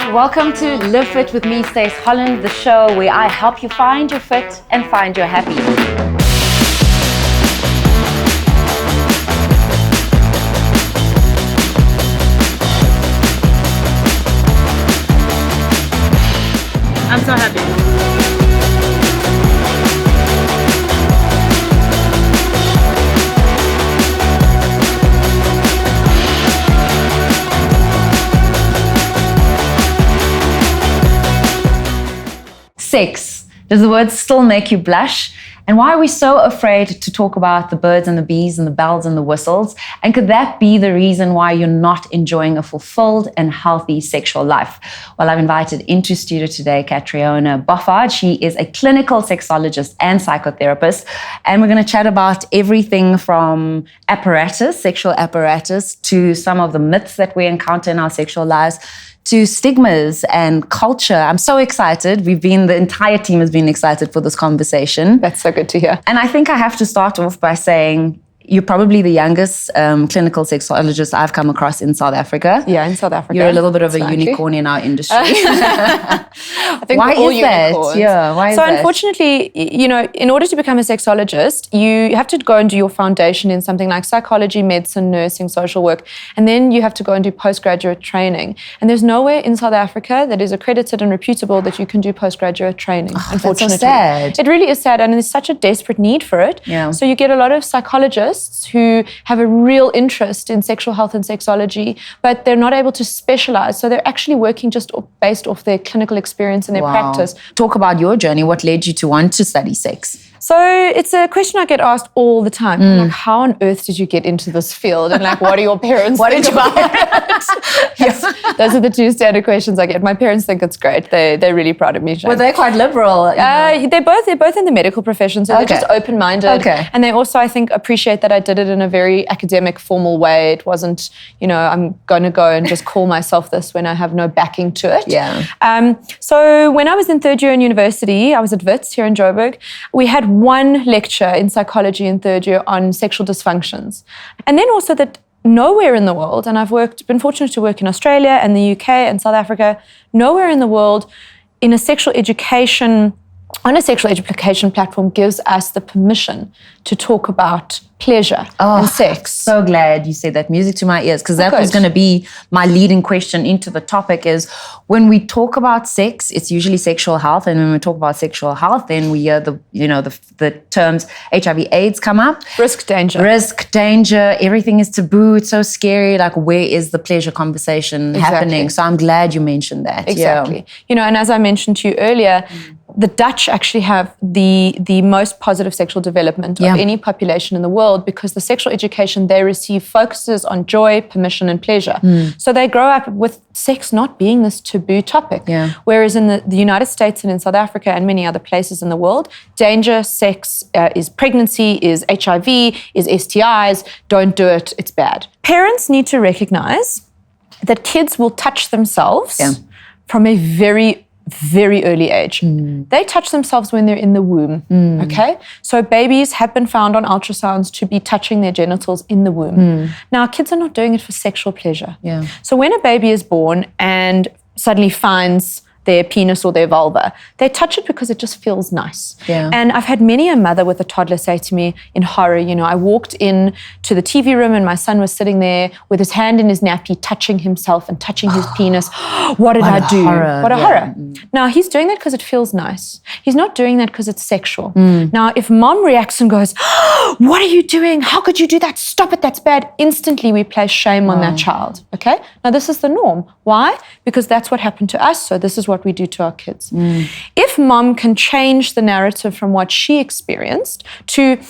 right, welcome to LiveFit with me, Stace Holland, the show where I help you find your fit and find your happy. I'm so happy. Sex. Does the word still make you blush? And why are we so afraid to talk about the birds and the bees and the bells and the whistles? And could that be the reason why you're not enjoying a fulfilled and healthy sexual life? Well, I've invited into studio today Catriona 𝗬🗧🗏. She is a clinical sexologist and psychotherapist. And we're going to chat about everything from apparatus, sexual apparatus, to some of the myths that we encounter in our sexual lives, to stigmas and culture. I'm so excited. The entire team has been excited for this conversation. That's so good to hear. And I think I have to start off by saying you're probably the youngest clinical sexologist I've come across in South Africa. Yeah, in South Africa. You're a little bit of a unicorn in our industry. I think why we're all is that? unicorns. Yeah, why is so that? Unfortunately, in order to become a sexologist, you have to go and do your foundation in something like psychology, medicine, nursing, social work, and then you have to go and do postgraduate training. And there's nowhere in South Africa that is accredited and reputable that you can do postgraduate training, unfortunately. That's so sad. It really is sad, and there's such a desperate need for it. Yeah. So you get a lot of psychologists who have a real interest in sexual health and sexology, but they're not able to specialize. So they're actually working just based off their clinical experience and their practice. Talk about your journey. What led you to want to study sex? So it's a question I get asked all the time. Like, how on earth did you get into this field? And like, what do your parents think about it? Yes, those are the two standard questions I get. My parents think it's great. They're really proud of me. Well, they're quite liberal. They're both in the medical profession, so they're just open-minded. Okay. And they also, I think, appreciate that I did it in a very academic, formal way. It wasn't, I'm going to go and just call myself this when I have no backing to it. Yeah. So when I was in third year in university, I was at Wits here in Joburg. We had one lecture in psychology in third year on sexual dysfunctions. And then also that nowhere in the world, and I've been fortunate to work in Australia and the UK and South Africa, nowhere in the world on a sexual education platform gives us the permission to talk about pleasure and sex. So glad you said that. Music to my ears, because that was going to be my leading question into the topic is when we talk about sex, it's usually sexual health. And when we talk about sexual health, then we hear the terms HIV/AIDS come up. Risk, danger. Everything is taboo. It's so scary. Like, where is the pleasure conversation happening? So I'm glad you mentioned that. Exactly. Yeah. And as I mentioned to you earlier, the Dutch actually have the most positive sexual development of any population in the world because the sexual education they receive focuses on joy, permission, and pleasure. So they grow up with sex not being this taboo topic. Yeah. Whereas in the United States and in South Africa and many other places in the world, danger, sex, is pregnancy, is HIV, is STIs, don't do it, it's bad. Parents need to recognize that kids will touch themselves from a very early age. They touch themselves when they're in the womb, okay? So babies have been found on ultrasounds to be touching their genitals in the womb. Now, kids are not doing it for sexual pleasure. Yeah. So when a baby is born and suddenly finds their penis or their vulva, they touch it because it just feels nice. Yeah. And I've had many a mother with a toddler say to me in horror, I walked in to the TV room and my son was sitting there with his hand in his nappy, touching himself and touching his penis. What did I do? What a horror. Now, he's doing that because it feels nice. He's not doing that because it's sexual. Now, if mom reacts and goes, what are you doing? How could you do that? Stop it, that's bad. Instantly, we place shame on that child, okay? Now, this is the norm. Why? Because that's what happened to us, so this is what we do to our kids. If mom can change the narrative from what she experienced to,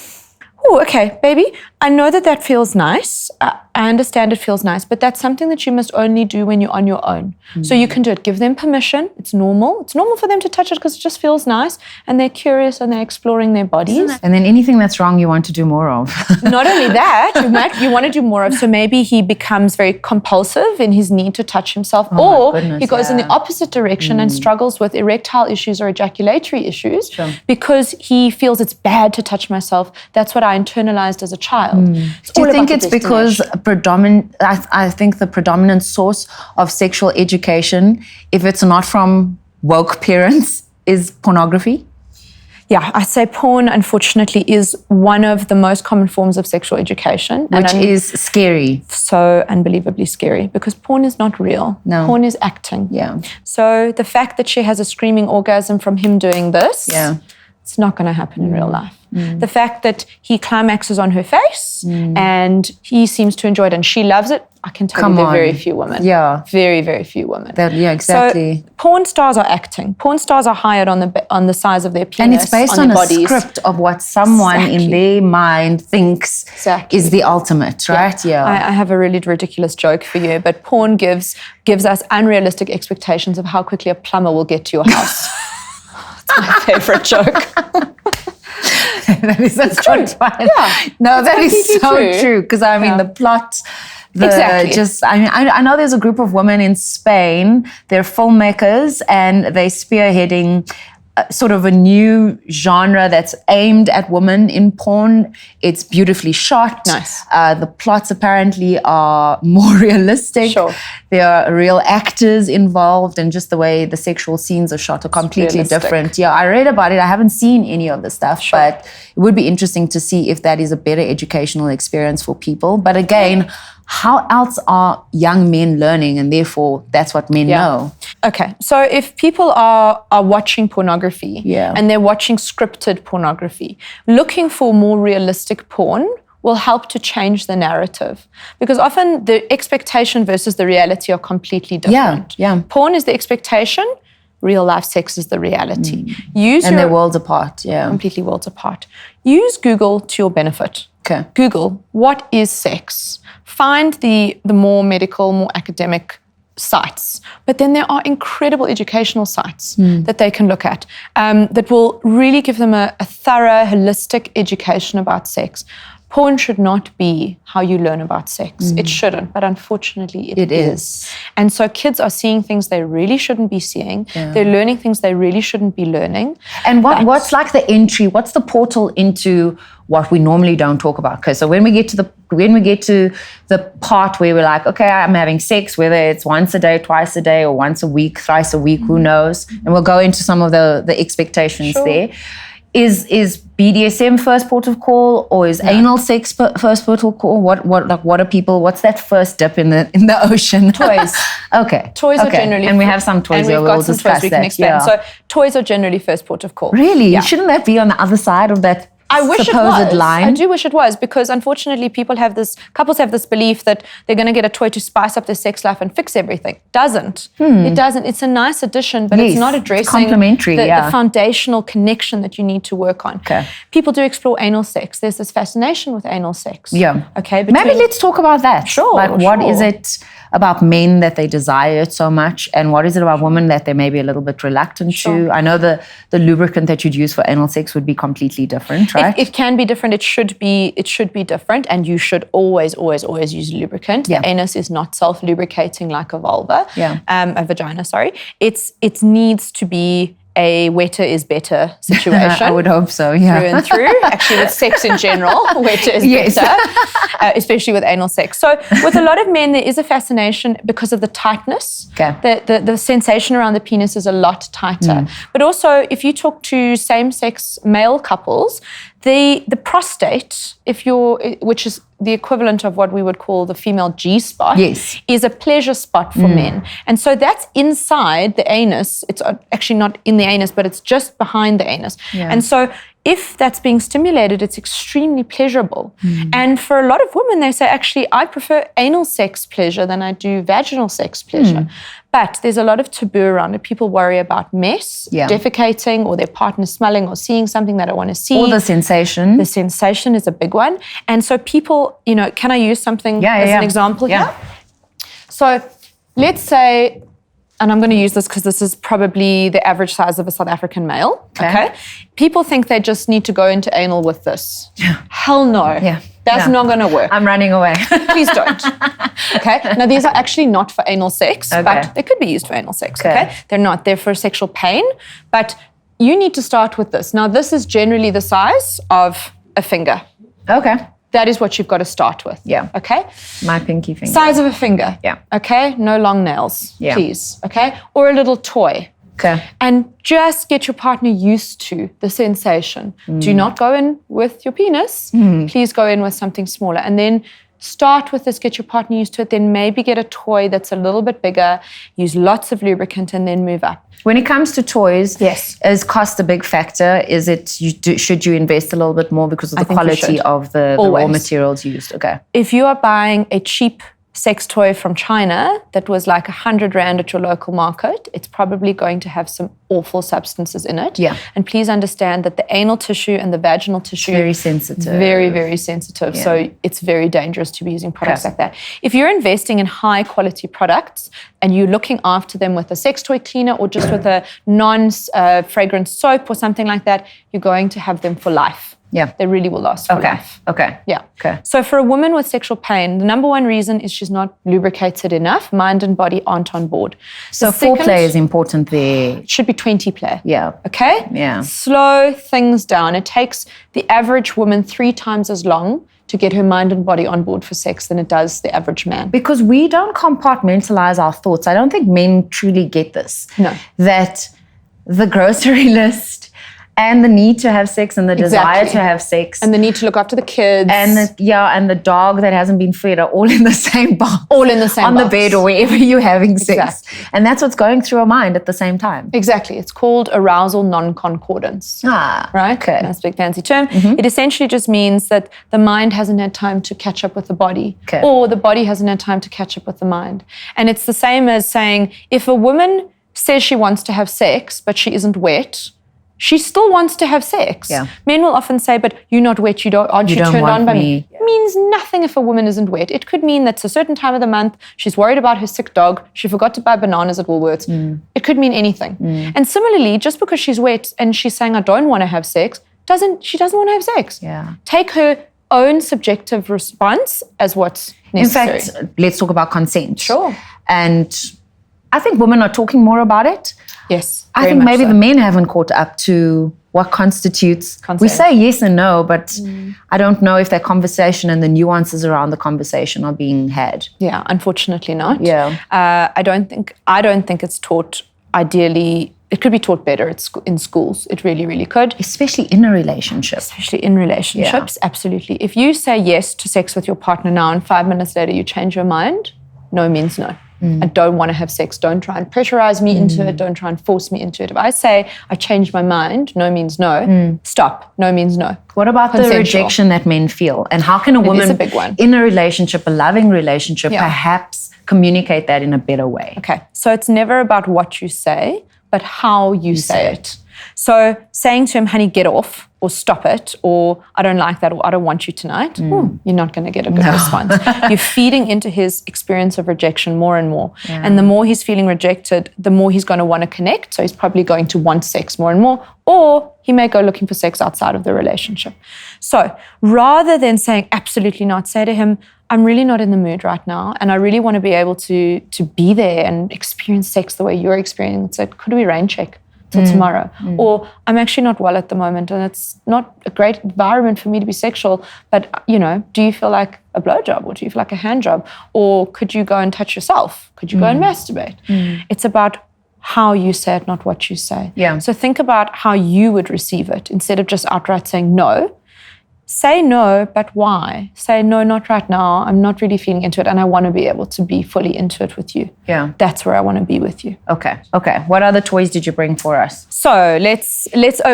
oh, okay, baby, I know that feels nice. I understand it feels nice, but that's something that you must only do when you're on your own. So you can do it. Give them permission. It's normal. It's normal for them to touch it because it just feels nice and they're curious and they're exploring their bodies. And then anything that's wrong, you want to do more of. Not only that, you want to do more of. So maybe he becomes very compulsive in his need to touch himself, or he goes in the opposite direction and struggles with erectile issues or ejaculatory issues because he feels it's bad to touch myself. That's what I internalized as a child. Do you think it's because I think the predominant source of sexual education, if it's not from woke parents, is pornography? Yeah, I say porn, unfortunately, is one of the most common forms of sexual education. Which is scary. So unbelievably scary, because porn is not real. No. Porn is acting. Yeah. So the fact that she has a screaming orgasm from him doing this, it's not going to happen in real life. The fact that he climaxes on her face and he seems to enjoy it and she loves it, I can tell you there are very few women. Yeah. Very, very few women. Exactly. So porn stars are acting. Porn stars are hired on the size of their penis, and it's based on a script of what someone in their mind thinks is the ultimate, right? Yeah. I have a really ridiculous joke for you, but porn gives us unrealistic expectations of how quickly a plumber will get to your house. It's my favorite joke. That is true. Yeah. No, that is so true. Because I mean, the plot, I know there's a group of women in Spain. They're filmmakers and they're spearheading sort of a new genre that's aimed at women in porn. It's beautifully shot. Nice. The plots apparently are more realistic. Sure. There are real actors involved, and just the way the sexual scenes are shot are completely different. Yeah, I read about it. I haven't seen any of the stuff, but it would be interesting to see if that is a better educational experience for people. But again, how else are young men learning? And therefore, that's what men know. Okay, so if people are watching pornography and they're watching scripted pornography, looking for more realistic porn will help to change the narrative. Because often the expectation versus the reality are completely different. Yeah. Porn is the expectation, real life sex is the reality. They're worlds apart, completely worlds apart. Use Google to your benefit. Okay. Google, what is sex? Find the more medical, more academic sites. But then there are incredible educational sites that they can look at that will really give them a thorough, holistic education about sex. Porn should not be how you learn about sex. It shouldn't, but unfortunately it is. And so kids are seeing things they really shouldn't be seeing. They're learning things they really shouldn't be learning. And what's like the entry, what's the portal into what we normally don't talk about? Okay, so when we get to the part where we're like, okay, I'm having sex, whether it's once a day, twice a day, or once a week, thrice a week, who knows? And we'll go into some of the expectations there. Is BDSM first port of call, or is anal sex first port of call? What are people? What's that first dip in the ocean? Toys. Okay. Toys are generally, and we have some toys. And we've got some toys we can expand. So toys are generally first port of call. Really? Yeah. Shouldn't that be on the other side of that? I wish supposed it was. line? I do wish it was, because unfortunately couples have this belief that they're going to get a toy to spice up their sex life and fix everything. It doesn't. It's a nice addition, but it's not addressing the foundational connection that you need to work on. Okay. People do explore anal sex. There's this fascination with anal sex. Yeah. Okay. Maybe let's talk about that. Sure. What is it about men that they desire it so much, and what is it about women that they may be a little bit reluctant to? I know the lubricant that you'd use for anal sex would be completely different, right? It can be different. It should be different, and you should always use lubricant. Yeah. The anus is not self-lubricating like a vulva. Yeah. A vagina, sorry. It needs to be a wetter is better situation. I would hope so, yeah. Through and through. Actually, with sex in general, wetter is better, especially with anal sex. So with a lot of men, there is a fascination because of the tightness. Okay. The sensation around the penis is a lot tighter. But also, if you talk to same-sex male couples, the prostate, which is the equivalent of what we would call the female G-spot, is a pleasure spot for men. And so that's inside the anus. It's actually not in the anus, but it's just behind the anus. Yeah. And so if that's being stimulated, it's extremely pleasurable. And for a lot of women, they say, actually, I prefer anal sex pleasure than I do vaginal sex pleasure. But there's a lot of taboo around it. People worry about mess, defecating, or their partner smelling or seeing something they don't want to see. Or the sensation. The sensation is a big one. And so people, can I use something as an example here? So let's say, and I'm going to use this because this is probably the average size of a South African male, okay? People think they just need to go into anal with this. Hell no. Yeah. That's not going to work. I'm running away. Please don't. Okay? Now, these are actually not for anal sex, but they could be used for anal sex, okay? They're not. They're for sexual pain, but you need to start with this. Now, this is generally the size of a finger. Okay. That is what you've got to start with. Yeah. Okay? My pinky finger. Size of a finger. Yeah. Okay? No long nails, Yeah. please. Okay? Or a little toy. Okay. And just get your partner used to the sensation. Do not go in with your penis. Please go in with something smaller. And then start with this, get your partner used to it, then maybe get a toy that's a little bit bigger, use lots of lubricant, and then move up. When it comes to toys, Yes. is cost a big factor? Is it, should you invest a little bit more because of the think you quality should. of the raw Always. materials used? Okay. If you are buying a cheap sex toy from China that was like 100 Rand at your local market, it's probably going to have some awful substances in it. Yeah. And please understand that the anal tissue and the vaginal tissue Very sensitive. Very, very sensitive. Yeah. So it's very dangerous to be using products Okay. like that. If you're investing in high quality products and you're looking after them with a sex toy cleaner or just with a non-fragrance soap or something like that, you're going to have them for life. Yeah. They really will last for life. Okay. Yeah. Okay. So for a woman with sexual pain, the number one reason is she's not lubricated enough. Mind and body aren't on board. So The second foreplay is important there. should be 20 play. Yeah. Okay? Yeah. Slow things down. It takes the average woman 3 times as long to get her mind and body on board for sex than it does the average man. Because we don't compartmentalize our thoughts. I don't think men truly get this. No. That the grocery list and the need to have sex and the desire Exactly. to have sex And the need to look after the kids. and the dog that hasn't been fed are all in the same box. All in the same on box. the bed or wherever you're having sex. Exactly. And that's what's going through our mind at the same time. Exactly. It's called arousal non-concordance. Ah, Right? okay. That's a big fancy term. It essentially just means that the mind hasn't had time to catch up with the body, Okay. or the body hasn't had time to catch up with the mind. And it's the same as saying, if a woman says she wants to have sex, but she isn't wet, she still wants to have sex. Yeah. Men will often say, but you're not wet, aren't you don't turned want on by me. me? It means nothing if a woman isn't wet. It could mean that it's a certain time of the month, she's worried about her sick dog, she forgot to buy bananas at Woolworths. It could mean anything. And similarly, just because she's wet and she's saying, I don't want to have sex, she doesn't want to have sex. Yeah. Take her own subjective response as what's In necessary. fact, let's talk about consent. Sure. And I think women are talking more about it. Yes. I very think much maybe so. the men haven't caught up to what constitutes. Consent. We say yes and no, but I don't know if that conversation and the nuances around the conversation are being had. Yeah, unfortunately not. Yeah. I don't think it's taught ideally. It could be taught better in schools. It really, really could. Especially in a relationship. Especially in relationships, absolutely. If you say yes to sex with your partner now and 5 minutes later you change your mind, no means no. I don't want to have sex. Don't try and pressurize me into it. Don't try and force me into it. If I say I changed my mind, no means no. Stop. No means no. What about the Consensual. rejection that men feel? And how can a woman is a big one. in a relationship, a loving relationship, Yeah. perhaps communicate that in a better way? Okay, so it's never about what you say, but how you say it. So saying to him, honey, get off, or stop it, or I don't like that, or I don't want you tonight, you're not going to get a good response. You're feeding into his experience of rejection more and more. Yeah. And the more he's feeling rejected, the more he's going to want to connect. So he's probably going to want sex more and more, or he may go looking for sex outside of the relationship. So rather than saying absolutely not, say to him, I'm really not in the mood right now, and I really want to be able to be there and experience sex the way you're experiencing it. Could we rain check till tomorrow? Or I'm actually not well at the moment, and it's not a great environment for me to be sexual, but, do you feel like a blowjob, or do you feel like a hand job? Or could you go and touch yourself? Could you go and masturbate? It's about how you say it, not what you say. Yeah. So think about how you would receive it instead of just outright saying no. Say no, but why? Say no, not right now. I'm not really feeling into it, and I want to be able to be fully into it with you. Yeah. That's where I want to be with you. Okay. What other toys did you bring for us? So let's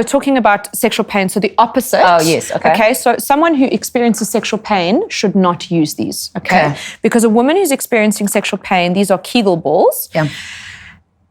talking about sexual pain. So the opposite. Oh, yes, okay. Okay, so someone who experiences sexual pain should not use these, okay? Okay. Because a woman who's experiencing sexual pain, these are Kegel balls. Yeah.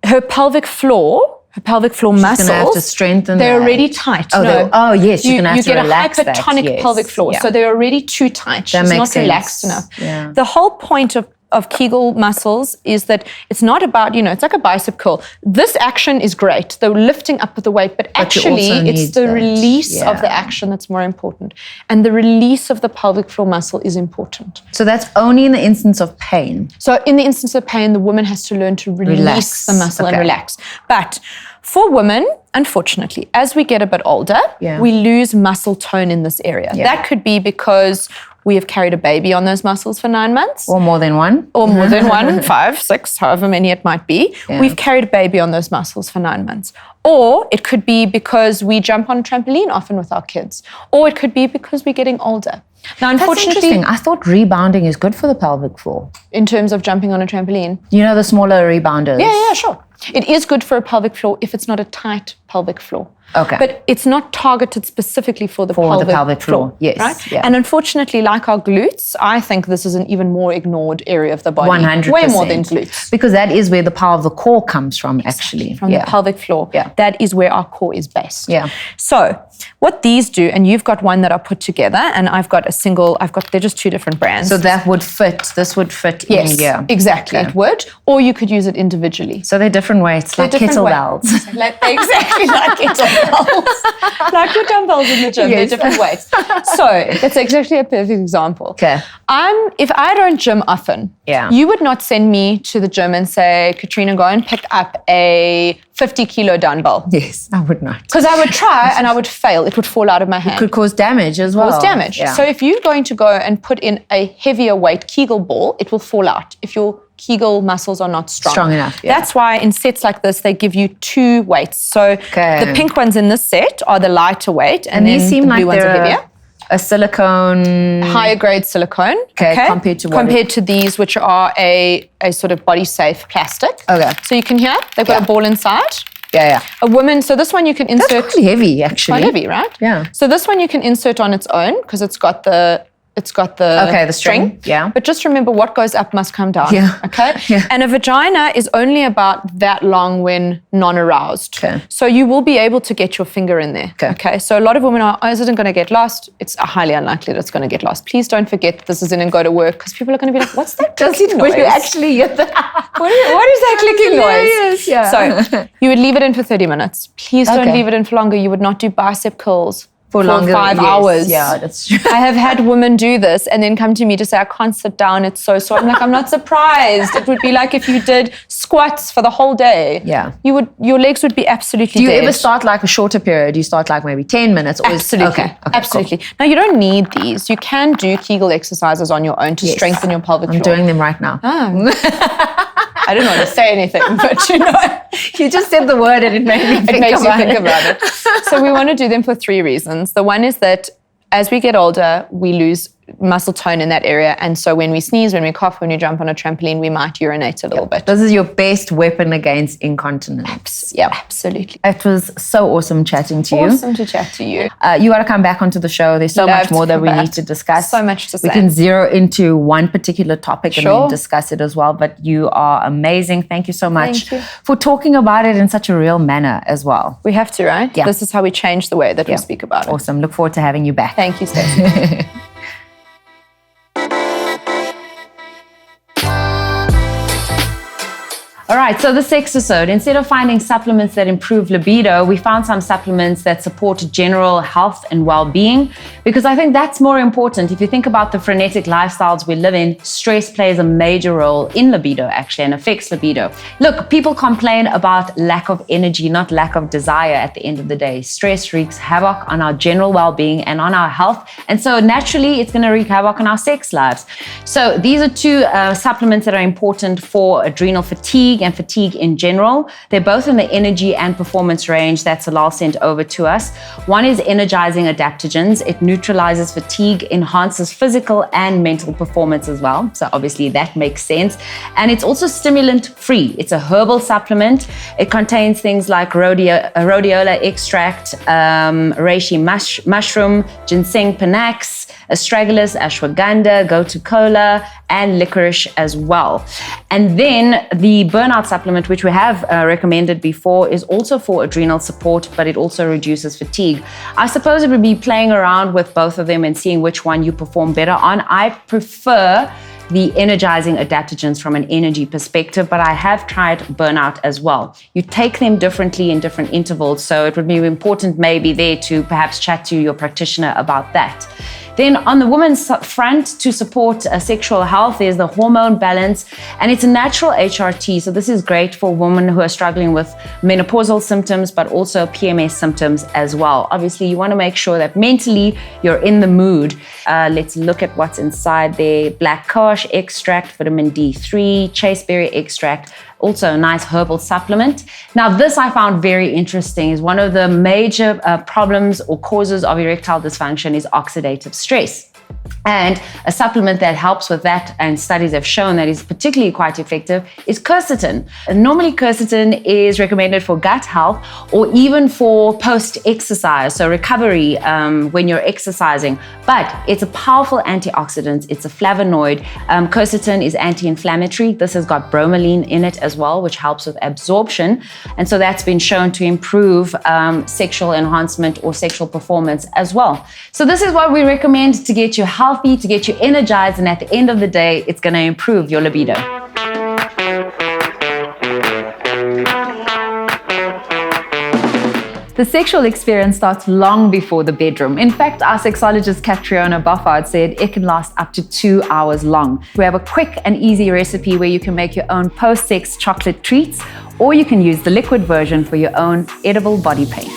Her pelvic floor muscles. Gonna have to strengthen They're that. already tight. Oh, yes, you're gonna have you to get relax a that, hypertonic yes. pelvic floor, Yeah. so they're already too tight. That She's makes not sense. relaxed enough. Yeah. The whole point of Kegel muscles is that it's not about, it's like a bicep curl. This action is great, the lifting up with the weight, but actually it's the release of the action that's more important. And the release of the pelvic floor muscle is important. So that's only in the instance of pain. So in the instance of pain, the woman has to learn to release the muscle and relax. But for women, unfortunately, as we get a bit older, we lose muscle tone in this area. That could be because we have carried a baby on those muscles for 9 months. Or more than one. Or more than one, 5, 6, however many it might be. We've carried a baby on those muscles for 9 months. Or it could be because we jump on a trampoline often with our kids. Or it could be because we're getting older. Now, unfortunately, that's interesting. I thought rebounding is good for the pelvic floor. In terms of jumping on a trampoline? The smaller rebounders. Yeah, sure. It is good for a pelvic floor if it's not a tight pelvic floor. Okay. But it's not targeted specifically for the pelvic floor. Yes. Right? Yeah. And unfortunately, like our glutes, I think this is an even more ignored area of the body. 100%. Way more than glutes. Because that is where the power of the core comes from, actually. From the pelvic floor. Yeah. That is where our core is based. Yeah. So what these do, and you've got one that I put together, and I've got they're just 2 different brands. So that would fit, this would fit in here. Exactly, it would. Or you could use it individually. So they're different weights, like kettlebells. Exactly like kettlebells. Like your dumbbells in the gym, they're different weights. So that's exactly a perfect example. Okay. If I don't gym often, you would not send me to the gym and say, Catriona, go and pick up a 50-kilo dumbbell. Yes, I would not. Because I would try and I would fail. It would fall out of my hand. It could cause damage as well. Cause damage. Yeah. So if you're going to go and put in a heavier weight Kegel ball, it will fall out if your Kegel muscles are not strong enough. That's why in sets like this, they give you 2 weights. So the pink ones in this set are the lighter weight, and then these seem the blue like ones are heavier. A silicone, higher grade silicone. Okay. Compared to these, which are a sort of body safe plastic. Okay. So you can hear they've got a ball inside. Yeah. A woman. So this one you can insert. That's quite heavy, actually. Quite heavy, right? Yeah. So this one you can insert on its own because it's got the the string. Yeah. But just remember, what goes up must come down. Yeah. Okay. Yeah. And a vagina is only about that long when non-aroused. Okay. So you will be able to get your finger in there. Okay. So a lot of women are, is it going to get lost? It's highly unlikely that it's going to get lost. Please don't forget that this is in and go to work, because people are going to be like, what's that clicking noise? When you actually hear that. What is that clicking noise? Yeah. So you would leave it in for 30 minutes. Please don't leave it in for longer. You would not do bicep curls for longer, 5 hours. Yeah, that's true. I have had women do this and then come to me to say, I can't sit down, it's so sore. I'm like, I'm not surprised. It would be like if you did squats for the whole day. Yeah. Your legs would be absolutely dead. Do you ever start like a shorter period? Do you start like maybe 10 minutes? Or Absolutely. Absolutely. Cool. Now, you don't need these. You can do Kegel exercises on your own to strengthen your pelvic floor. I'm doing them right now. I didn't want to say anything, but you just said the word and it made me think about it. So we want to do them for 3 reasons. The one is that as we get older, we lose muscle tone in that area. And so when we sneeze, when we cough, when we jump on a trampoline, we might urinate a little bit. This is your best weapon against incontinence. Yeah, absolutely. It was so awesome chatting to you. Awesome to chat to you. You got to come back onto the show. There's so much more that we need to discuss. So much to say. We can zero into one particular topic and then discuss it as well. But you are amazing. Thank you so much for talking about it in such a real manner as well. We have to, right? Yeah. This is how we change the way that we speak about it. Awesome. Look forward to having you back. Thank you, Stace. All right, so the Sexisode, instead of finding supplements that improve libido, we found some supplements that support general health and well-being, because I think that's more important. If you think about the frenetic lifestyles we live in, stress plays a major role in libido, actually, and affects libido. Look, people complain about lack of energy, not lack of desire at the end of the day. Stress wreaks havoc on our general well-being and on our health, and so naturally, it's going to wreak havoc on our sex lives. So these are 2 supplements that are important for adrenal fatigue and fatigue in general. They're both in the energy and performance range that Salal sent over to us. One is energizing adaptogens. It neutralizes fatigue, enhances physical and mental performance as well. So obviously that makes sense. And it's also stimulant free. It's a herbal supplement. It contains things like rhodiola extract, reishi mushroom, ginseng panax, astragalus, ashwagandha, gotu-kola, and licorice as well. And then the burnout supplement, which we have recommended before, is also for adrenal support, but it also reduces fatigue. I suppose it would be playing around with both of them and seeing which one you perform better on. I prefer the energizing adaptogens from an energy perspective, but I have tried burnout as well. You take them differently in different intervals, so it would be important maybe there to perhaps chat to your practitioner about that. Then on the women's front, to support sexual health, there's the hormone balance, and it's a natural HRT. So this is great for women who are struggling with menopausal symptoms, but also PMS symptoms as well. Obviously, you want to make sure that mentally you're in the mood. Let's look at what's inside there. Black cohosh extract, vitamin D3, chasteberry extract, also a nice herbal supplement. Now, this I found very interesting. Is one of the major problems or causes of erectile dysfunction is oxidative stress. And a supplement that helps with that, and studies have shown that is particularly quite effective, is quercetin. And normally quercetin is recommended for gut health or even for post-exercise, so recovery when you're exercising. But it's a powerful antioxidant, it's a flavonoid. Quercetin is anti-inflammatory. This has got bromelain in it as well, which helps with absorption. And so that's been shown to improve sexual enhancement or sexual performance as well. So this is what we recommend to get you healthy, to get you energized, and at the end of the day, it's going to improve your libido. The sexual experience starts long before the bedroom. In fact, our sexologist Catriona said it can last up to 2 hours long. We have a quick and easy recipe where you can make your own post-sex chocolate treats, or you can use the liquid version for your own edible body paint.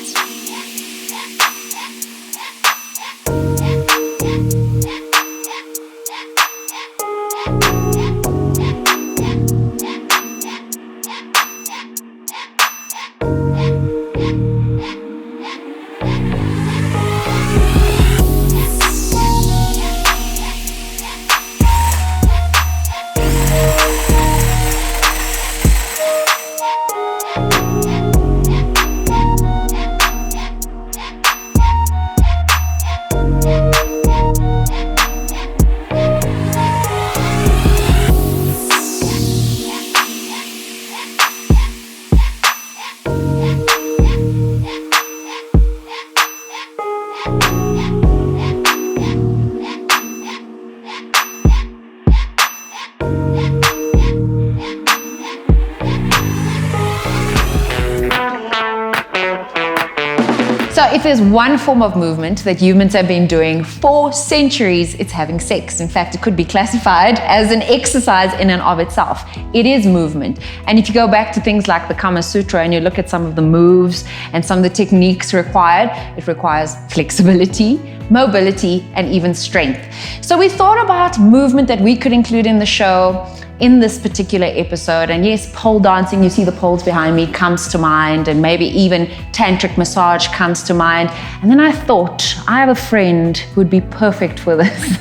So if there's one form of movement that humans have been doing for centuries, it's having sex. In fact, it could be classified as an exercise in and of itself. It is movement. And if you go back to things like the Kama Sutra and you look at some of the moves and some of the techniques required, it requires flexibility, mobility, and even strength. So we thought about movement that we could include in the show in this particular episode. And yes, pole dancing, you see the poles behind me, comes to mind, and maybe even tantric massage comes to mind. And then I thought, I have a friend who would be perfect for this.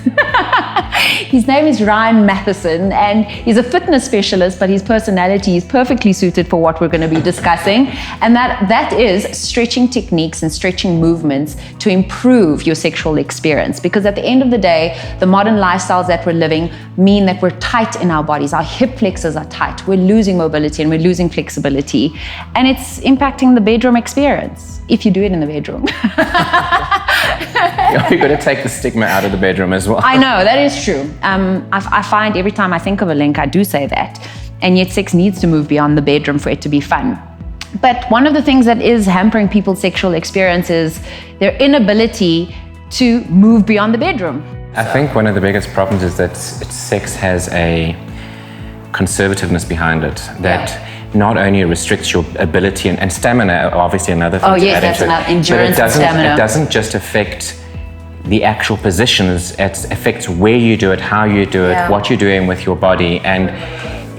His name is 𝗬𝗪𝗏, and he's a fitness specialist, but his personality is perfectly suited for what we're going to be discussing. And that is stretching techniques and stretching movements to improve your sexual experience. Because at the end of the day, the modern lifestyles that we're living mean that we're tight in our bodies. Our hip flexors are tight. We're losing mobility and we're losing flexibility. And it's impacting the bedroom experience, if you do it in the bedroom. You've got to take the stigma out of the bedroom as well. I know, that is true. I find every time I think of a link, I do say that. And yet sex needs to move beyond the bedroom for it to be fun. But one of the things that is hampering people's sexual experience is their inability to move beyond the bedroom. I think one of the biggest problems is that sex has a conservativeness behind it that not only restricts your ability and stamina, obviously another thing. Oh yes, that's another, endurance and stamina. It doesn't just affect the actual positions, it affects where you do it, how you do it, what you're doing with your body. And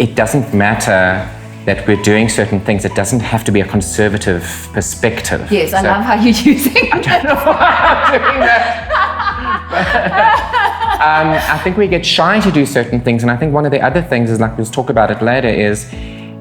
it doesn't matter that we're doing certain things. It doesn't have to be a conservative perspective. Yes, I love how you're using it. I don't know why I'm doing that. I think we get shy to do certain things, and I think one of the other things is, like we'll talk about it later, is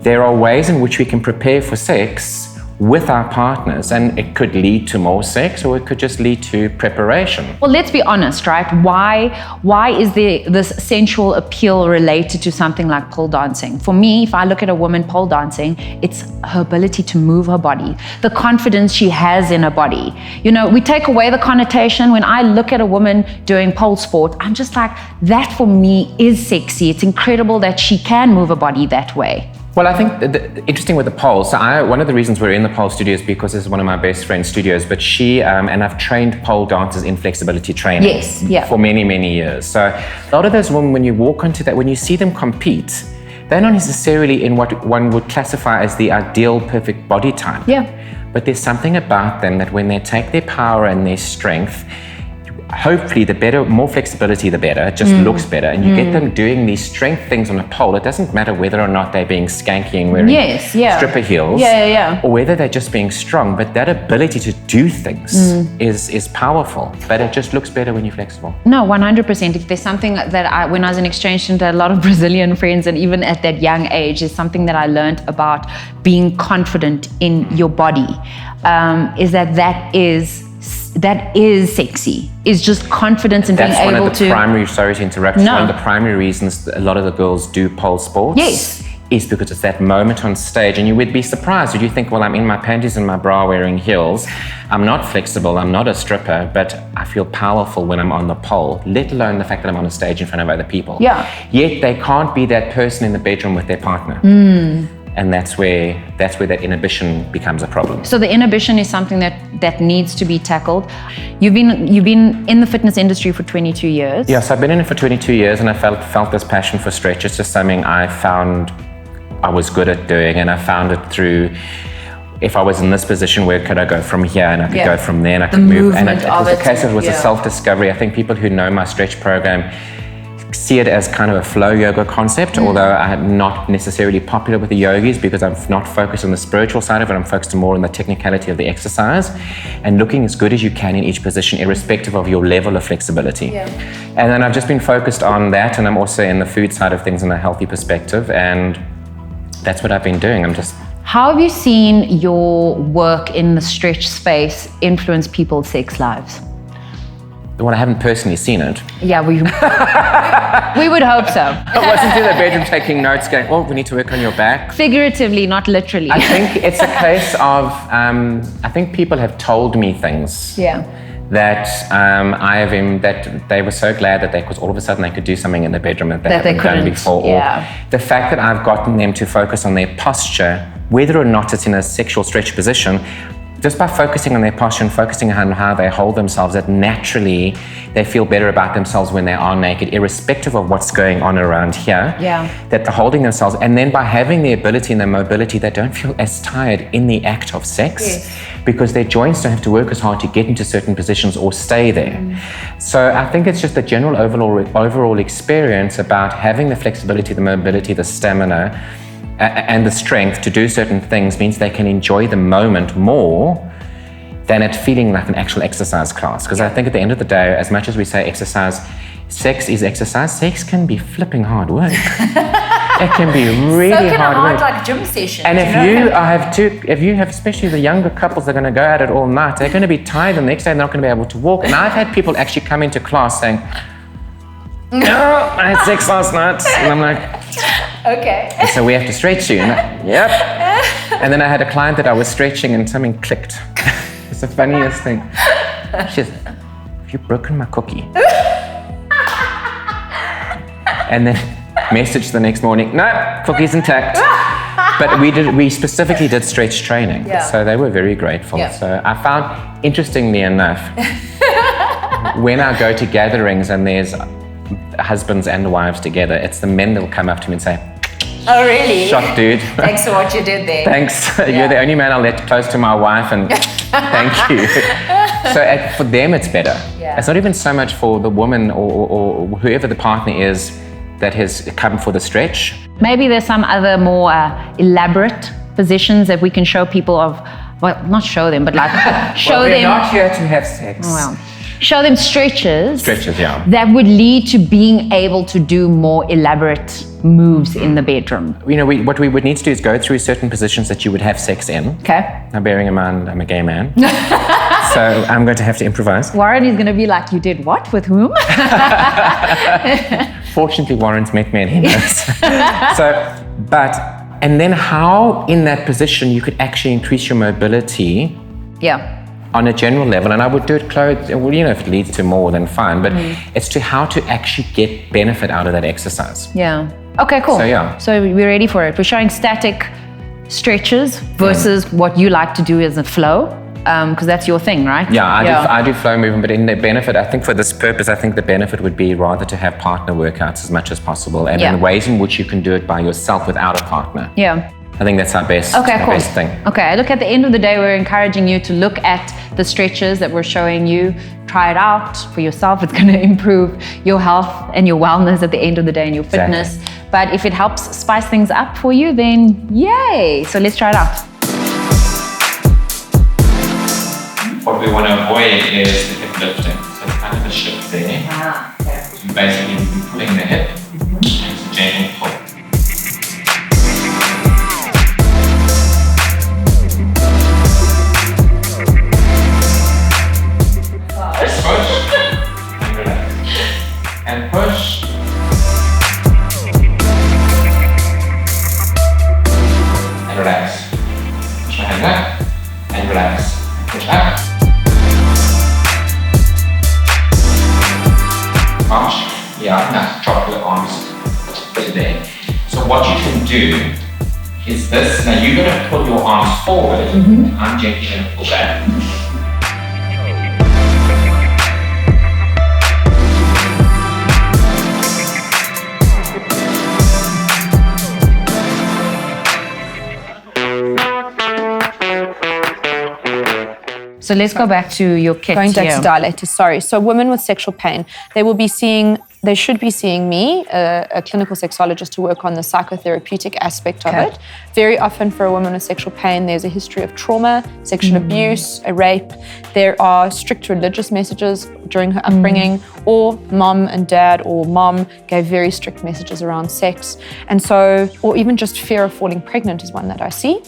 there are ways in which we can prepare for sex with our partners, and it could lead to more sex, or it could just lead to preparation. Well, let's be honest, right? Why is there this sensual appeal related to something like pole dancing? For me, if I look at a woman pole dancing, it's her ability to move her body, the confidence she has in her body. You know, we take away the connotation. When I look at a woman doing pole sport, I'm just like, that for me is sexy. It's incredible that she can move her body that way. Well, I think interesting with the pole. So one of the reasons we're in the pole studio is because this is one of my best friend's studios, but she, and I've trained pole dancers in flexibility training for many, many years. So a lot of those women, when you walk onto that, when you see them compete, they're not necessarily in what one would classify as the ideal perfect body type. Yeah. But there's something about them that when they take their power and their strength, hopefully the better, more flexibility, the better. It just looks better. And you get them doing these strength things on a pole. It doesn't matter whether or not they're being skanky and wearing stripper heels, or whether they're just being strong. But that ability to do things is powerful. But it just looks better when you're flexible. No, 100%. If there's something that when I was in exchange student, I had a lot of Brazilian friends, and even at that young age, is something that I learned about being confident in your body, is that is sexy, is just confidence and being able to... That's one of the primary, sorry to interrupt, one of the primary reasons that a lot of the girls do pole sports. Yes. Is because it's that moment on stage, and you would be surprised. Would you think, well, I'm in my panties and my bra wearing heels, I'm not flexible, I'm not a stripper, but I feel powerful when I'm on the pole, let alone the fact that I'm on a stage in front of other people. Yeah. Yet they can't be that person in the bedroom with their partner. And that's where that inhibition becomes a problem. So the inhibition is something that needs to be tackled. You've been in the fitness industry for 22 years. Yes, I've been in it for 22 years, and I felt this passion for stretch. It's just something I found I was good at doing, and I found it through, if I was in this position, where could I go from here, and I could go from there, and I could move. And it was a case of, it was a self-discovery. I think people who know my stretch program see it as kind of a flow yoga concept, although I'm not necessarily popular with the yogis because I'm not focused on the spiritual side of it. I'm focused more on the technicality of the exercise and looking as good as you can in each position, irrespective of your level of flexibility. And then I've just been focused on that, and I'm also in the food side of things in a healthy perspective, and that's what I've been doing. How have you seen your work in the stretch space influence people's sex lives? Well, I haven't personally seen it. Yeah, we would hope so. I wasn't in the bedroom taking notes going, oh, we need to work on your back. Figuratively, not literally. I think it's a case of, I think people have told me things. That that they were so glad that because all of a sudden they could do something in the bedroom that they hadn't done before. Or the fact that I've gotten them to focus on their posture, whether or not it's in a sexual stretch position, just by focusing on their posture and focusing on how they hold themselves, that naturally they feel better about themselves when they are naked, irrespective of what's going on around here. That they're holding themselves, and then by having the ability and the mobility, they don't feel as tired in the act of sex because their joints don't have to work as hard to get into certain positions or stay there. So I think it's just a general overall experience about having the flexibility, the mobility, the stamina, and the strength to do certain things means they can enjoy the moment more than it feeling like an actual exercise class. Because I think at the end of the day, as much as we say exercise, sex is exercise, sex can be flipping hard work. It can be really hard work. Like a gym session. And if you have especially the younger couples that are going to go at it all night, they're going to be tired, and the next day they're not going to be able to walk. And I've had people actually come into class saying, no, I had sex last night. And I'm like, okay. So we have to stretch you. Yep. And then I had a client that I was stretching and something clicked. It's the funniest thing. She said, have you broken my cookie? And then messaged the next morning, no, cookie's intact. But we specifically did stretch training. So they were very grateful. So I found, interestingly enough, when I go to gatherings and there's husbands and wives together, it's the men that will come up to me and say, oh, really? Shot, dude. Thanks for what you did there. Thanks. You're the only man I'll let close to my wife, and thank you. So for them, it's better. It's not even so much for the woman or whoever the partner is that has come for the stretch. Maybe there's some other more elaborate positions that we can show people of, well, not show them, but like show them. We're not here to have sex. Well, show them stretches. Stretches, yeah. That would lead to being able to do more elaborate moves in the bedroom. You know, what we would need to do is go through certain positions that you would have sex in. Okay. Now, bearing in mind, I'm a gay man, so I'm going to have to improvise. Warren is going to be like, you did what? With whom? Fortunately, Warren's met me and he knows. And then how in that position you could actually increase your mobility on a general level. And I would do it clothed, well, you know, if it leads to more, then fine, but it's to how to actually get benefit out of that exercise. Yeah. Okay, cool. So we're ready for it. We're showing static stretches versus what you like to do as a flow. Because that's your thing, right? Yeah, I do flow movement, but in the benefit, I think for this purpose, I think the benefit would be rather to have partner workouts as much as possible, and in ways in which you can do it by yourself without a partner. Yeah. I think that's our best, best thing. Okay, look, at the end of the day, we're encouraging you to look at the stretches that we're showing you. Try it out for yourself. It's going to improve your health and your wellness at the end of the day and your fitness. Exactly. But if it helps spice things up for you, then yay. So let's try it out. What we want to avoid is the hip lifting. So it's kind of a shift there. So basically, you're pulling the hip, and it's a gentle pull. Push and relax. And push. And relax. Push my hand up and relax. Push up. Arms, now drop your arms to there. So what you can do is this. Now you're going to pull your arms forward, and I'm gently going to pull back. So let's go back to your kit. Going back to dilators, sorry. So women with sexual pain, they should be seeing me, a clinical sexologist, to work on the psychotherapeutic aspect of it. Very often for a woman with sexual pain, there's a history of trauma, sexual abuse, a rape. There are strict religious messages during her upbringing, or mom and dad or mom gave very strict messages around sex. And so, or even just fear of falling pregnant is one that I see.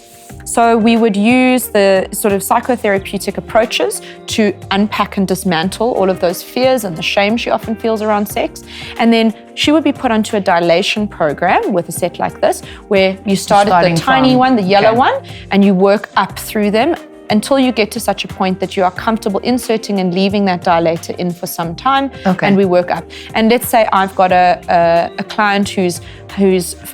So we would use the sort of psychotherapeutic approaches to unpack and dismantle all of those fears and the shame she often feels around sex. And then she would be put onto a dilation program with a set like this, where you start at the tiny one, the yellow one, and you work up through them until you get to such a point that you are comfortable inserting and leaving that dilator in for some time, and we work up. And let's say I've got a client whose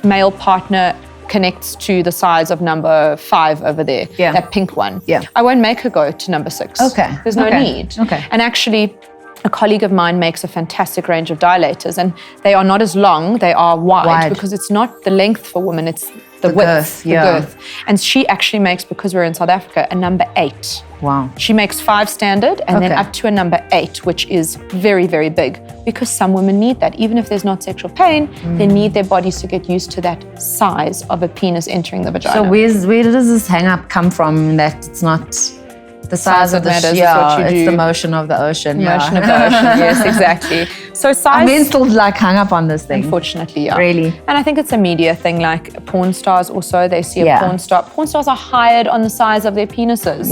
male partner connects to the size of number 5 over there, that pink one. I won't make her go to number 6. There's no need. And actually, a colleague of mine makes a fantastic range of dilators, and they are not as long, they are wide. Because it's not the length for women, it's the width, the girth. And she actually makes, because we're in South Africa, a number 8. Wow. She makes 5 standard and then up to a number 8, which is very, very big, because some women need that. Even if there's not sexual pain, they need their bodies to get used to that size of a penis entering the vagina. So where does this hang up come from, that it's not the size of the it's the motion of the ocean. Motion of the ocean, yes, exactly. So size... Men still like hung up on this thing. Unfortunately, Really? And I think it's a media thing, like porn stars also, they see a porn star. Porn stars are hired on the size of their penises.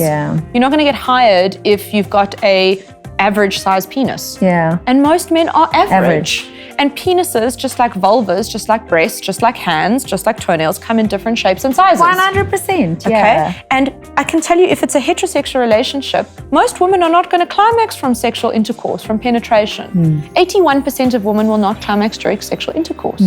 You're not going to get hired if you've got a average size penis. And most men are average. And penises, just like vulvas, just like breasts, just like hands, just like toenails, come in different shapes and sizes. 100%, Okay? And I can tell you, if it's a heterosexual relationship, most women are not going to climax from sexual intercourse, from penetration. 81% of women will not climax during sexual intercourse.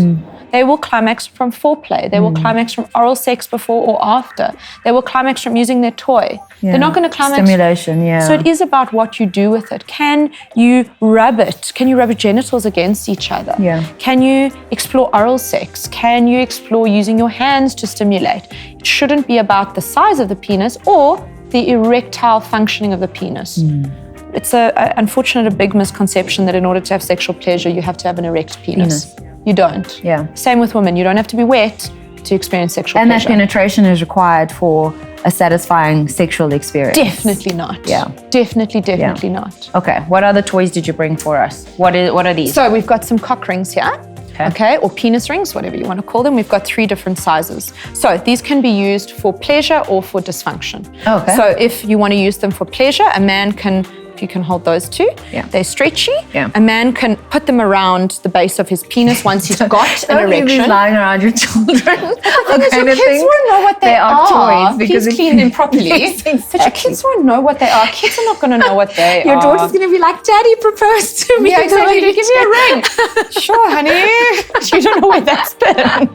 They will climax from foreplay. They will climax from oral sex before or after. They will climax from using their toy. They're not going to climax. Stimulation, So it is about what you do with it. Can you rub it? Can you rub your genitals against each other? Can you explore oral sex? Can you explore using your hands to stimulate? It shouldn't be about the size of the penis or the erectile functioning of the penis. It's unfortunately a big misconception that in order to have sexual pleasure, you have to have an erect penis. You don't. Yeah. Same with women. You don't have to be wet. to experience sexual And pleasure. that penetration is required for a satisfying sexual experience. Definitely not. Yeah. Definitely not. Okay, what other toys did you bring for us? What are these? So we've got some cock rings here. Okay, or penis rings, whatever you want to call them. We've got 3 different sizes. So these can be used for pleasure or for dysfunction. Okay. So if you want to use them for pleasure, a man can, if you can hold those two, they're stretchy. Yeah. A man can put them around the base of his penis once he's got an Don't leave erection. these lying around your children. Your kids won't know what they are toys because Please clean them properly. Yes, exactly. But your kids won't know what they are. Kids are not going to know what they are. Your daughter's going to be like, Daddy proposed to me. Yeah, exactly. Give me a ring. Sure, honey. You don't know where that's been.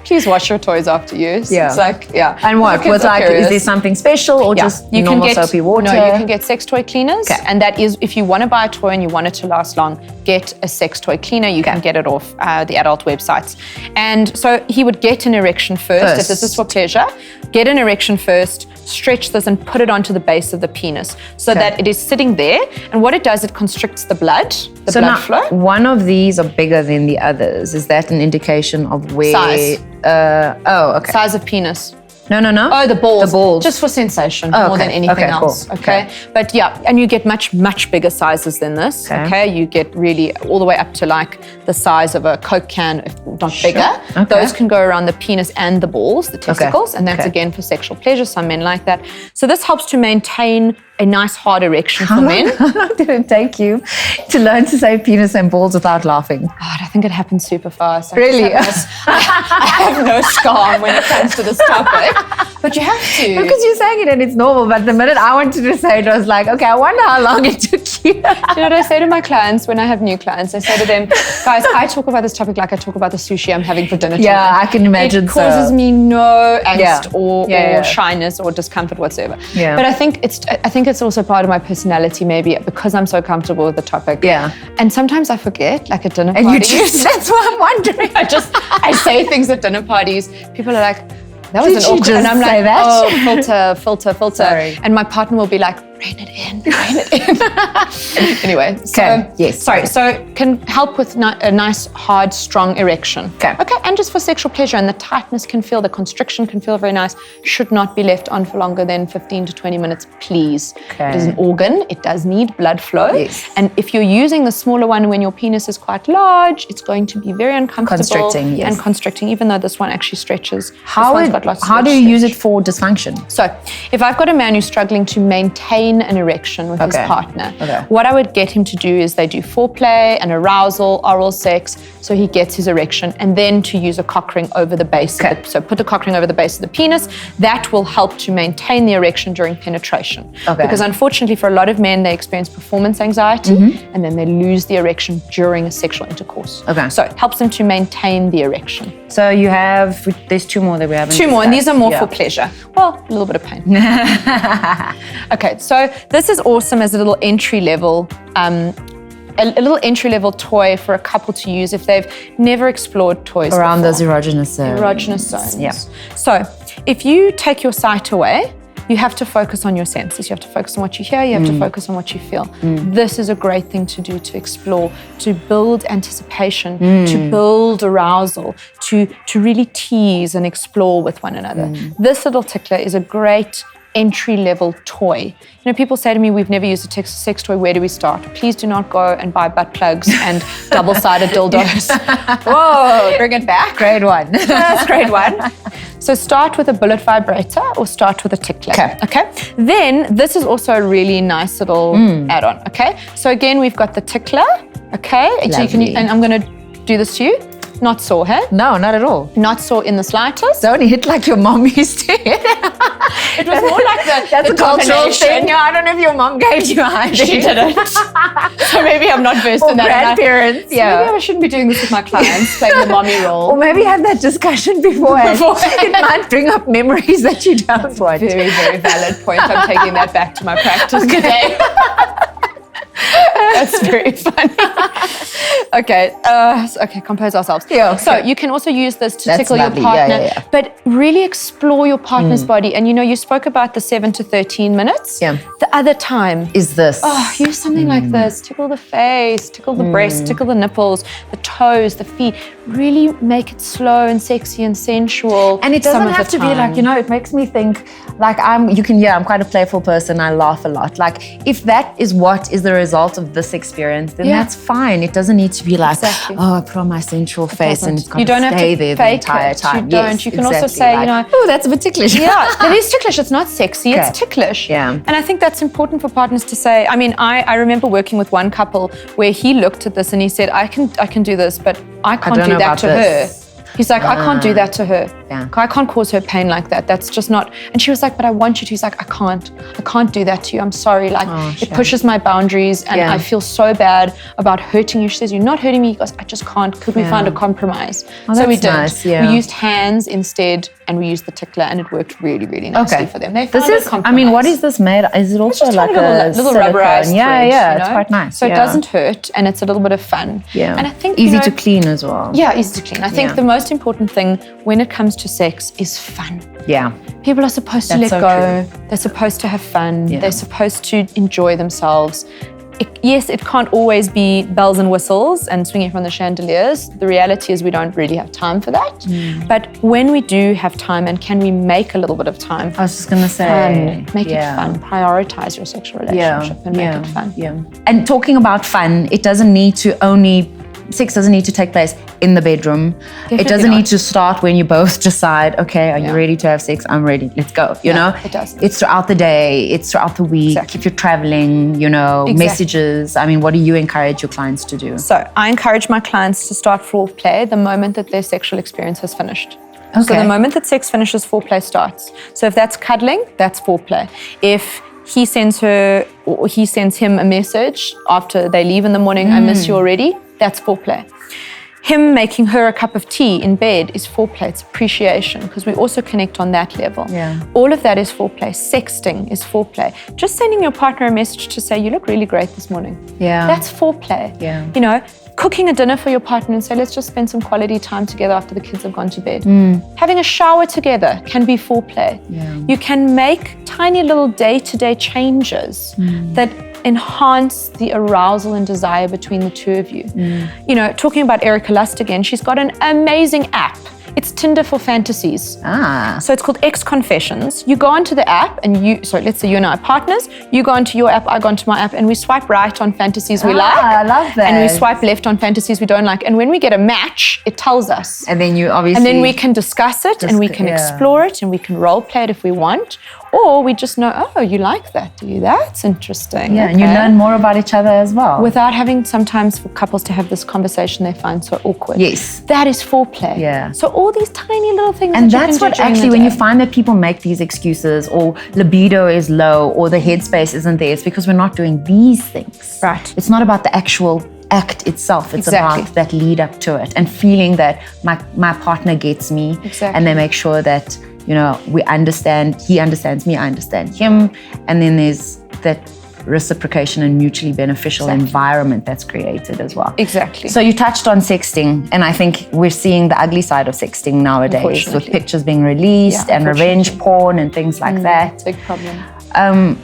Please wash your toys after use. Yeah. It's like, And what? Kids Was are like, curious. is there something special or just normal soapy water? No, you can get sex toy cleaners. Okay. And that is, if you want to buy a toy and you want it to last long, get a sex toy cleaner. You can get it off the adult websites. And so he would get an erection first, if this is for pleasure. Get an erection first, stretch this and put it onto the base of the penis so that it is sitting there. And what it does, it constricts the blood now, flow. one of these are bigger than the others. Is that an indication of where? Size. Okay. Size of penis. No. Oh, the balls. The balls. Just for sensation Oh, more than okay. anything Okay, else. cool. Okay. But yeah, and you get much bigger sizes than this. Okay. You get really all the way up to like the size of a Coke can, if not bigger. Okay. Those can go around the penis and the balls, the testicles, and that's Okay. again for sexual pleasure. Some men like that. So this helps to maintain a nice hard erection for men. How long did it take you to learn to say penis and balls without laughing? God, I think it happens super fast. Really? I have no scar when it comes to this topic. But you have to. Because you're saying it and it's normal, but the minute I wanted to say it, I was like, okay, I wonder how long it took you. Do you know what I say to my clients when I have new clients? I say to them, guys, I talk about this topic like I talk about the sushi I'm having for dinner tonight. Yeah, I can imagine. It causes me no angst Yeah. or shyness or discomfort whatsoever. Yeah. But I think it's also part of my personality, maybe because I'm so comfortable with the topic. Yeah. And sometimes I forget, like at dinner And parties. you just, that's what I'm wondering. I say things at dinner parties. People are like, that was Did an you awkward. just And I'm say like, that? oh, filter. Sorry. And my partner will be like, rein it in. Anyway, so can help with a nice, hard, strong erection. Okay, and just for sexual pleasure, and the tightness can feel, the constriction can feel very nice. Should not be left on for longer than 15 to 20 minutes, please. Okay. It is an organ. It does need blood flow. Yes. And if you're using the smaller one when your penis is quite large, it's going to be very uncomfortable. Constricting, yes. And constricting, even though this one actually stretches. How do you use it for dysfunction? So if I've got a man who's struggling to maintain an erection with his partner, what I would get him to do is they do foreplay and arousal, oral sex, so he gets his erection, and then to use a cock ring over the base. So put the cock ring over the base of the penis. That will help to maintain the erection during penetration. Because unfortunately for a lot of men, they experience performance anxiety and then they lose the erection during a sexual intercourse. So it helps them to maintain the erection. So there's 2 more that we haven't 2 more, and these are more discussed. for pleasure. Well, a little bit of pain. Okay, so this is awesome as a little entry level, a little entry level toy for a couple to use if they've never explored toys Around before. those erogenous zones. Erogenous zones. Yeah. So if you take your sight away, you have to focus on your senses. You have to focus on what you hear. You have to focus on what you feel. This is a great thing to do, to explore, to build anticipation, to build arousal, to really tease and explore with one another. This little tickler is a great entry-level toy. You know, people say to me, we've never used a sex toy, where do we start? Please do not go and buy butt plugs and double-sided dildos. Whoa, bring it back. Grade 1. That's grade 1. So start with a bullet vibrator or start with a tickler. Okay. Then this is also a really nice little add-on. Okay. So again, we've got the tickler. Okay. So you can, and I'm going to do this to you. Not sore, hey? No, not at all. Not sore in the slightest. Don't hit like your mom used to. It was more like That's a cultural thing. Yeah, I don't know if your mom gave you a She didn't. So maybe I'm not versed in that. Grandparents, Maybe I shouldn't be doing this with my clients, playing the mommy role. Or maybe have that discussion beforehand. It might bring up memories that you don't want. Very, very valid point. I'm taking that back to my practice today. That's very funny. Okay, compose ourselves. Yeah, So you can also use this to tickle lovely. your partner, Yeah. but really explore your partner's body. And you know, you spoke about the 7 to 13 minutes. Yeah. The other time Is this? use something like this. Tickle the face, tickle the breast, tickle the nipples, the toes, the feet. really make it slow and sexy and sensual. And it doesn't have to be like, you know, it makes me think like I'm quite a playful person. I laugh a lot. Like if that is what is the result of this experience, then that's fine. It doesn't need to be like, oh, I put on my sensual face and it's got to stay there the entire time. You don't. You can also say, like, you know, oh, that's a bit ticklish. Yeah, it is ticklish. It's not sexy. It's ticklish. Yeah. And I think that's important for partners to say. I mean, I remember working with one couple where he looked at this and he said, I can do this, but I can't do that to her. He's like, I can't do that to her. Yeah. I can't cause her pain like that. That's just not. And she was like, but I want you to. He's like, I can't do that to you. I'm sorry. Like, it pushes my boundaries and I feel so bad about hurting you. She says, you're not hurting me. He goes, I just can't. Could we find a compromise? So we did. Nice, we used hands instead and we used the tickler and it worked really, really nicely for them. They found a compromise. I mean, what is this made? Is it also like a little rubberized thread, Yeah, it's quite nice. So it doesn't hurt and it's a little bit of fun. Yeah. And I think, easy to clean as well. Yeah, easy to clean. I think the most important thing when it comes to sex is fun. Yeah. People are supposed to let go. They're supposed to have fun. They're supposed to enjoy themselves. Yes, it can't always be bells and whistles and swinging from the chandeliers. The reality is we don't really have time for that. But when we do have time, and can we make a little bit of time? I was just going to say. Make it fun. Prioritize your sexual relationship and make it fun. Yeah. And talking about fun, it doesn't need to only... Sex doesn't need to take place in the bedroom. It doesn't need to start when you both decide, okay, are you ready to have sex? I'm ready, let's go, you know? It doesn't. It's throughout the day, it's throughout the week. If you're traveling, you know, messages. I mean, what do you encourage your clients to do? So I encourage my clients to start foreplay the moment that their sexual experience has finished. Okay. So the moment that sex finishes, foreplay starts. So if that's cuddling, that's foreplay. If he sends her or he sends him a message after they leave in the morning, I miss you already, that's foreplay. Him making her a cup of tea in bed is foreplay. It's appreciation because we also connect on that level. Yeah. All of that is foreplay. Sexting is foreplay. Just sending your partner a message to say, you look really great this morning. Yeah. That's foreplay. Yeah. You know, cooking a dinner for your partner and say, let's just spend some quality time together after the kids have gone to bed. Having a shower together can be foreplay. Yeah. You can make tiny little day-to-day changes that enhance the arousal and desire between the two of you. You know, talking about 𝗟𝗓𝗘 again, she's got an amazing app. It's Tinder for fantasies. So it's called X Confessions. You go onto the app and let's say you and I are partners, you go onto your app, I go onto my app, and we swipe right on fantasies we like. I love that. And we swipe left on fantasies we don't like. And when we get a match, it tells us. And then you obviously... And then we can discuss it and we can explore it and we can role play it if we want. Or we just know, oh, you like that, do you? That's interesting. Yeah, and you learn more about each other as well. Without having sometimes for couples to have this conversation they find so awkward. Yes. That is foreplay. Yeah. So all these tiny little things and that that's you can what do during actually, the when you day. find that people make these excuses or libido is low or the headspace isn't there, it's because we're not doing these things. Right. It's not about the actual act itself. It's about that lead up to it and feeling that my partner gets me. And they make sure that, you know, we understand, he understands me, I understand him. And then there's that reciprocation and mutually beneficial environment that's created as well. Exactly. So you touched on sexting, and I think we're seeing the ugly side of sexting nowadays with pictures being released and revenge porn and things like that. Big problem.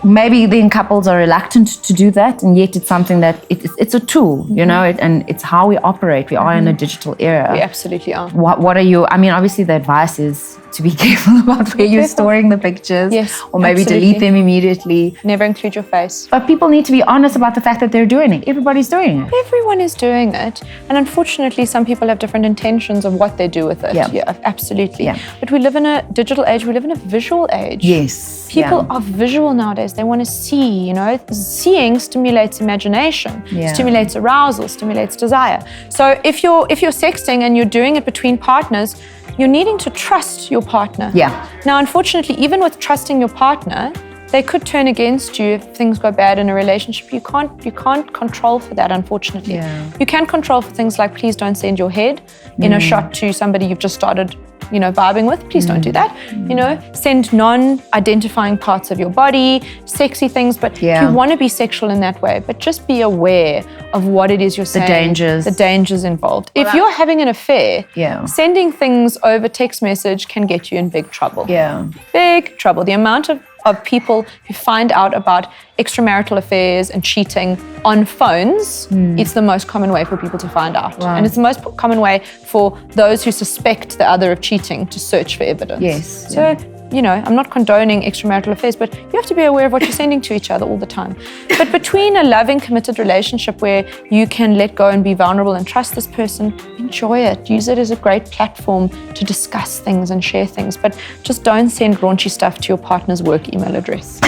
Maybe then couples are reluctant to do that, and yet it's something that it's a tool, you know, and it's how we operate. We are in a digital era. We absolutely are. What are you, I mean, obviously the advice is to be careful about where you're storing the pictures. Yes, or maybe delete them immediately. Never include your face. But people need to be honest about the fact that they're doing it. Everybody's doing it. Everyone is doing it. And unfortunately, some people have different intentions of what they do with it. Yeah, absolutely. Yeah. But we live in a digital age. We live in a visual age. Yes. People are visual nowadays. They want to see, you know. Seeing stimulates imagination, stimulates arousal, stimulates desire. So if you're sexting and you're doing it between partners, you're needing to trust your partner. Yeah. Now, unfortunately, even with trusting your partner, they could turn against you if things go bad in a relationship. You can't control for that, unfortunately. Yeah. You can control for things like, please don't send your head in a shot to somebody you've just started, you know, vibing with. Please don't do that. You know, send non-identifying parts of your body, sexy things, but if you want to be sexual in that way, but just be aware of what it is you're saying. The dangers involved. If you're having an affair, sending things over text message can get you in big trouble. Yeah. Big trouble. The amount of of people who find out about extramarital affairs and cheating on phones. It's the most common way for people to find out. Wow. And it's the most common way for those who suspect the other of cheating to search for evidence. Yes. So, you know, I'm not condoning extramarital affairs, but you have to be aware of what you're sending to each other all the time. But between a loving, committed relationship where you can let go and be vulnerable and trust this person, enjoy it. Use it as a great platform to discuss things and share things. But just don't send raunchy stuff to your partner's work email address.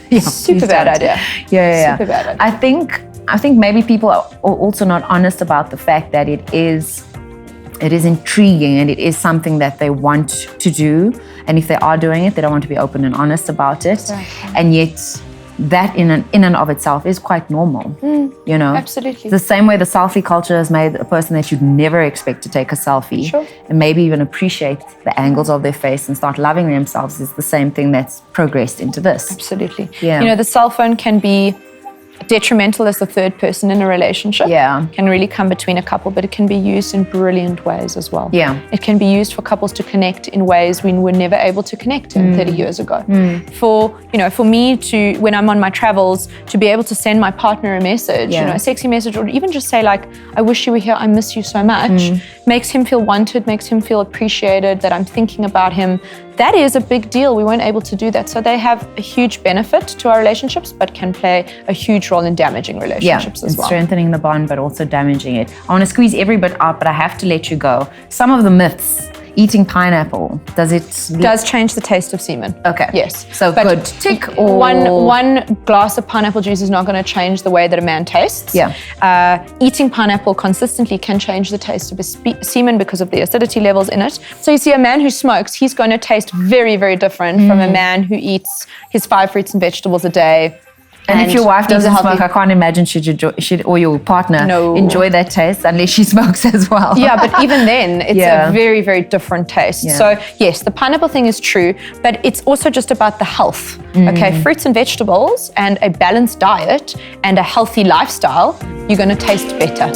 Yeah, Super please bad don't. idea. Yeah. Super bad idea. I think maybe people are also not honest about the fact that it is intriguing and it is something that they want to do. And if they are doing it, they don't want to be open and honest about it. Exactly. And yet that in and of itself is quite normal, you know? Absolutely. The same way the selfie culture has made a person that you'd never expect to take a selfie Sure. and maybe even appreciate the angles of their face and start loving themselves is the same thing that's progressed into this. Absolutely. Yeah. You know, the cell phone can be detrimental as the third person in a relationship. Yeah. Can really come between a couple, but it can be used in brilliant ways as well. Yeah. It can be used for couples to connect in ways we were never able to connect in 30 years ago. For me to, when I'm on my travels, to be able to send my partner a message, you know, a sexy message, or even just say like, I wish you were here, I miss you so much, makes him feel wanted, makes him feel appreciated, that I'm thinking about him. That is a big deal. We weren't able to do that. So they have a huge benefit to our relationships, but can play a huge role in damaging relationships as well. Strengthening the bond, but also damaging it. I want to squeeze every bit out, but I have to let you go. Some of the myths. Eating pineapple, does change the taste of semen. Okay. Yes. So but good. Tick or one glass of pineapple juice is not going to change the way that a man tastes. Yeah. Eating pineapple consistently can change the taste of his semen because of the acidity levels in it. So you see, a man who smokes, he's going to taste very, very different from a man who eats his 5 fruits and vegetables a day. And if your wife doesn't smoke, I can't imagine should or your partner enjoy that taste unless she smokes as well. Yeah, but even then, it's a very, very different taste. Yeah. So yes, the pineapple thing is true, but it's also just about the health. Okay, fruits and vegetables and a balanced diet and a healthy lifestyle, you're going to taste better.